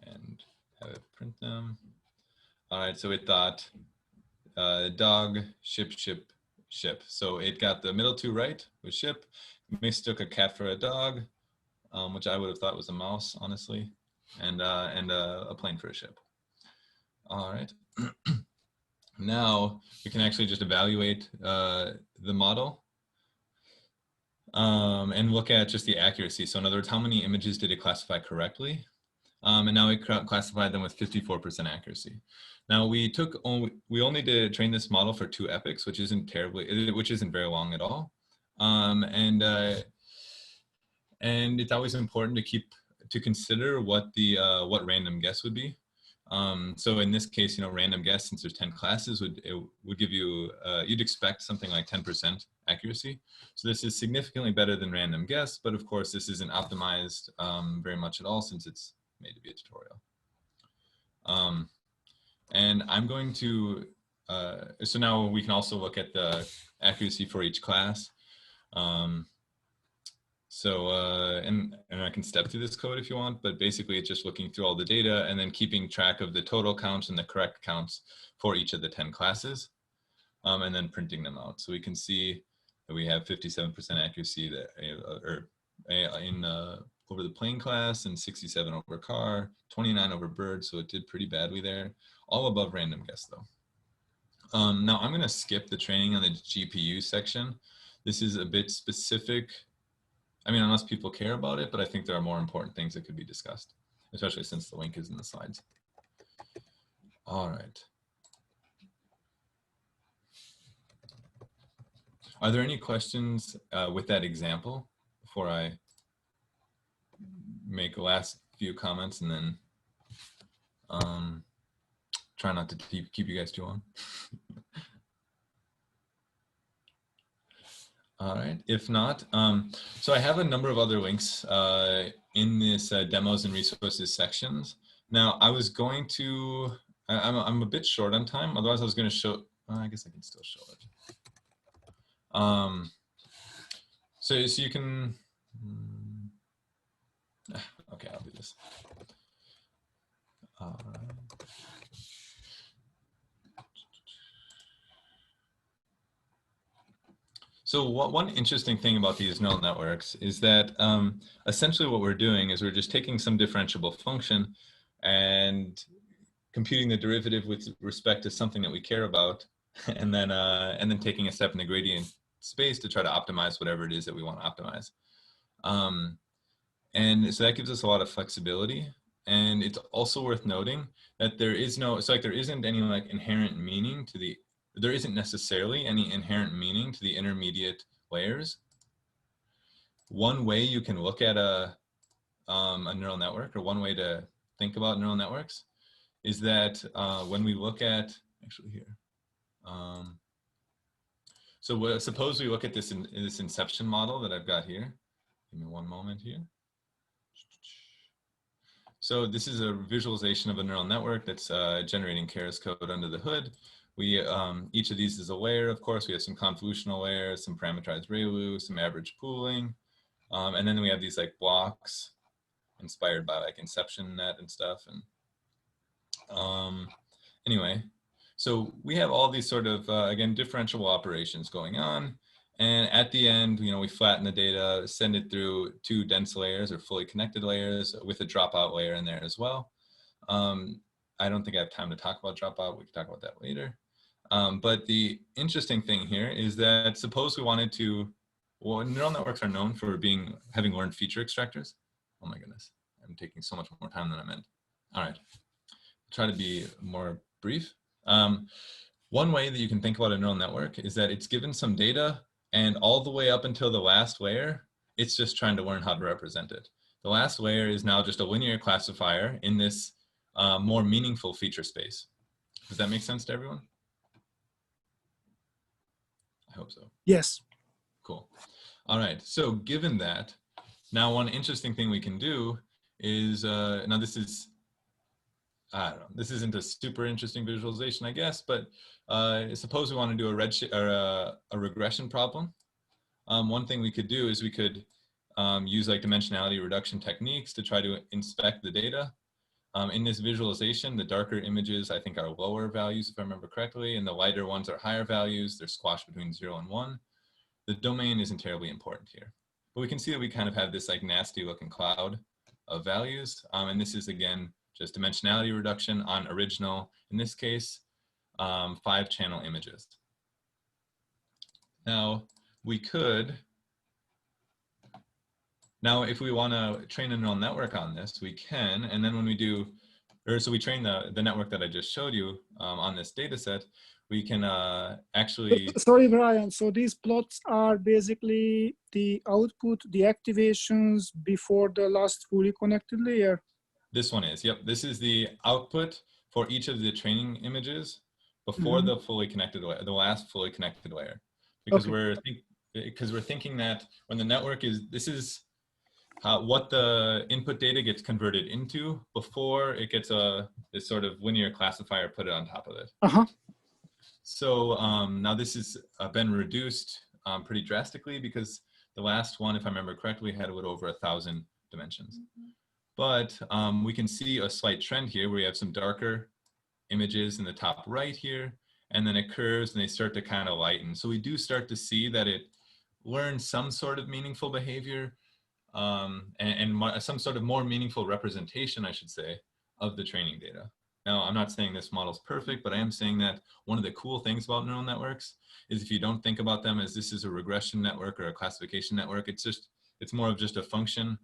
And have it print them. All right, so it thought dog, ship, ship, ship. So it got the middle two right with ship, mistook a cat for a dog, which I would have thought was a mouse, honestly, and a plane for a ship. All right. Now we can actually just evaluate the model and look at just the accuracy. So in other words, how many images did it classify correctly? And now we classified them with 54% accuracy. Now we only did train this model for 2 epochs, which isn't very long at all. And it's always important to consider what what random guess would be. So in this case, random guess, since there's 10 classes, would give you, you'd expect something like 10% accuracy. So this is significantly better than random guess, but of course this isn't optimized very much at all since it's made to be a tutorial. And I'm going to, so now we can also look at the accuracy for each class. And I can step through this code if you want, but basically it's just looking through all the data and then keeping track of the total counts and the correct counts for each of the 10 classes, and then printing them out. So we can see that we have 57% accuracy over the plane class and 67 over car, 29 over bird. So it did pretty badly there, all above random guess though. Now I'm gonna skip the training on the GPU section. This is a bit specific. I mean, unless people care about it, but I think there are more important things that could be discussed, especially since the link is in the slides. All right. Are there any questions with that example before I make the last few comments and then try not to keep you guys too long? All right, if not, so I have a number of other links in this demos and resources sections. Now I was going to, I'm a bit short on time, otherwise I was going to show, I guess I can still show it. So you can, okay, I'll do this. So one interesting thing about these neural networks is that essentially what we're doing is we're just taking some differentiable function and computing the derivative with respect to something that we care about, and then taking a step in the gradient space to try to optimize whatever it is that we want to optimize. And so that gives us a lot of flexibility. And it's also worth noting that there isn't any like inherent meaning to there isn't necessarily any inherent meaning to the intermediate layers. One way you can look at a neural network, or one way to think about neural networks, is that when we look at, actually here, so suppose we look at this inception model that I've got here. Give me one moment here. So this is a visualization of a neural network that's generating Keras code under the hood. Each of these is a layer, of course. We have some convolutional layers, some parameterized ReLU, some average pooling. And then we have these like blocks inspired by like InceptionNet and stuff. And anyway, so we have all these sort of, again, differentiable operations going on. And at the end, we flatten the data, send it through 2 dense layers or fully connected layers with a dropout layer in there as well. I don't think I have time to talk about dropout. We can talk about that later. But the interesting thing here is that suppose we wanted to, well, neural networks are known for having learned feature extractors. Oh my goodness, I'm taking so much more time than I meant. All right, I'll try to be more brief. One way that you can think about a neural network is that it's given some data, and all the way up until the last layer, it's just trying to learn how to represent it. the last layer is now just a linear classifier in this more meaningful feature space. Does that make sense to everyone? I hope so. Yes. Cool. All right. So given that, now one interesting thing we can do is, now this is, I don't know, this isn't a super interesting visualization, I guess, but suppose we want to do a regression problem. One thing we could do is we could use like dimensionality reduction techniques to try to inspect the data. In this visualization, the darker images, I think, are lower values, if I remember correctly, and the lighter ones are higher values. They're squashed between 0 and 1. The domain isn't terribly important here. But we can see that we kind of have this like nasty looking cloud of values. And this is, again, just dimensionality reduction on original, in this case, 5-channel images. Now, we could, now if we want to train a neural network on this, we can, and then when we do, or so we train the network that I just showed you on this data set, we can actually... Sorry, Brian. So these plots are basically the output, the activations before the last fully connected layer? This one is, yep. This is the output for each of the training images before the fully connected layer, the last fully connected layer. Because we're thinking that when the network is, this is what the input data gets converted into before it gets this sort of linear classifier put it on top of it. So now this has been reduced pretty drastically because the last one, if I remember correctly, had a little over 1,000 dimensions. But we can see a slight trend here where we have some darker images in the top right here, and then it curves and they start to kind of lighten. So we do start to see that it learns some sort of meaningful behavior and some sort of more meaningful representation, I should say, of the training data. Now, I'm not saying this model is perfect, but I am saying that one of the cool things about neural networks is if you don't think about them as this is a regression network or a classification network, it's more of just a function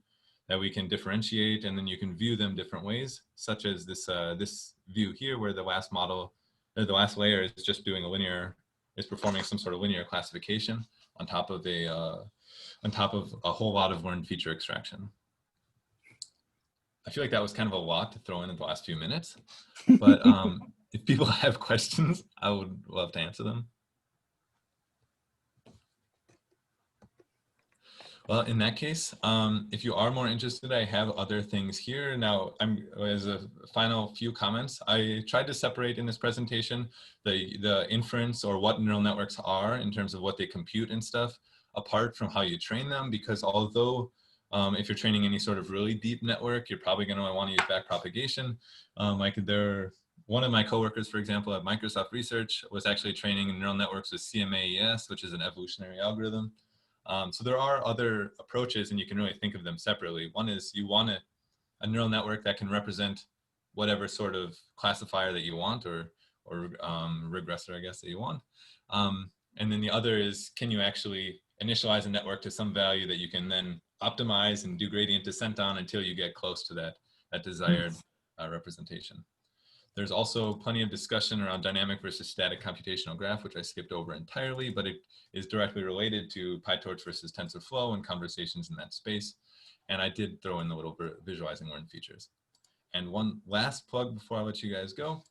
that we can differentiate, and then you can view them different ways, such as this this view here, where the last model, or the last layer is just doing is performing some sort of linear classification on top of a whole lot of learned feature extraction. I feel like that was kind of a lot to throw in the last few minutes, but if people have questions, I would love to answer them. Well, in that case, if you are more interested, I have other things here. Now, as a final few comments, I tried to separate in this presentation the inference or what neural networks are in terms of what they compute and stuff, apart from how you train them, because although if you're training any sort of really deep network, you're probably going to want to use backpropagation. One of my coworkers, for example, at Microsoft Research was actually training neural networks with CMAES, which is an evolutionary algorithm. So there are other approaches, and you can really think of them separately. One is you want a neural network that can represent whatever sort of classifier that you want, or regressor, I guess, that you want. And then the other is, can you actually initialize a network to some value that you can then optimize and do gradient descent on until you get close to that desired representation. There's also plenty of discussion around dynamic versus static computational graph, which I skipped over entirely, but it is directly related to PyTorch versus TensorFlow and conversations in that space. And I did throw in the little visualizing learned features. And one last plug before I let you guys go.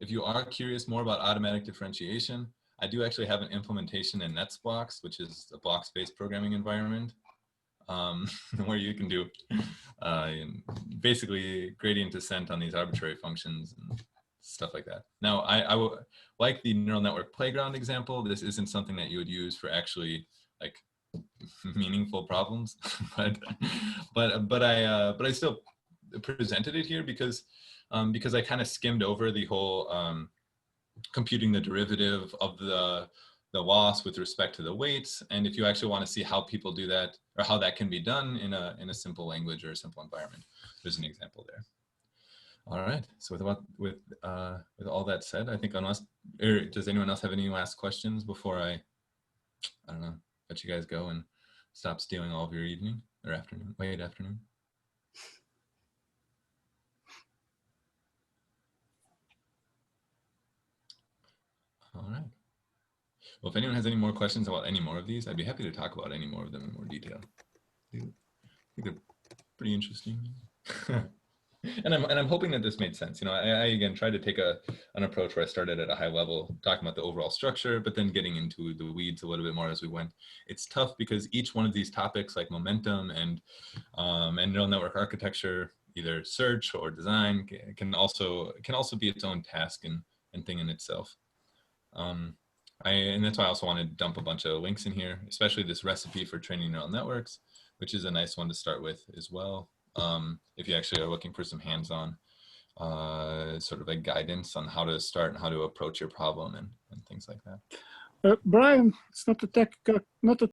If you are curious more about automatic differentiation, I do actually have an implementation in NetsBlocks, which is a blocks-based programming environment, where you can do basically gradient descent on these arbitrary functions and stuff like that. Now, I like the neural network playground example. This isn't something that you would use for actually like meaningful problems, but I still presented it here because I kind of skimmed over the whole computing the derivative of the loss with respect to the weights, and if you actually want to see how people do that or how that can be done in a simple language or a simple environment, there's an example there. All right. So with all that said, I think does anyone else have any last questions before I don't know, let you guys go and stop stealing all of your evening or afternoon, late afternoon? All right. Well, if anyone has any more questions about any more of these, I'd be happy to talk about any more of them in more detail. I think they're pretty interesting. And I'm hoping that this made sense. You know, I again tried to take an approach where I started at a high level, talking about the overall structure, but then getting into the weeds a little bit more as we went. It's tough because each one of these topics, like momentum and neural network architecture, either search or design, can also be its own task and thing in itself. And that's why I also wanted to dump a bunch of links in here, especially this recipe for training neural networks, which is a nice one to start with as well. If you actually are looking for some hands-on sort of a guidance on how to start and how to approach your problem and things like that. Brian, it's not a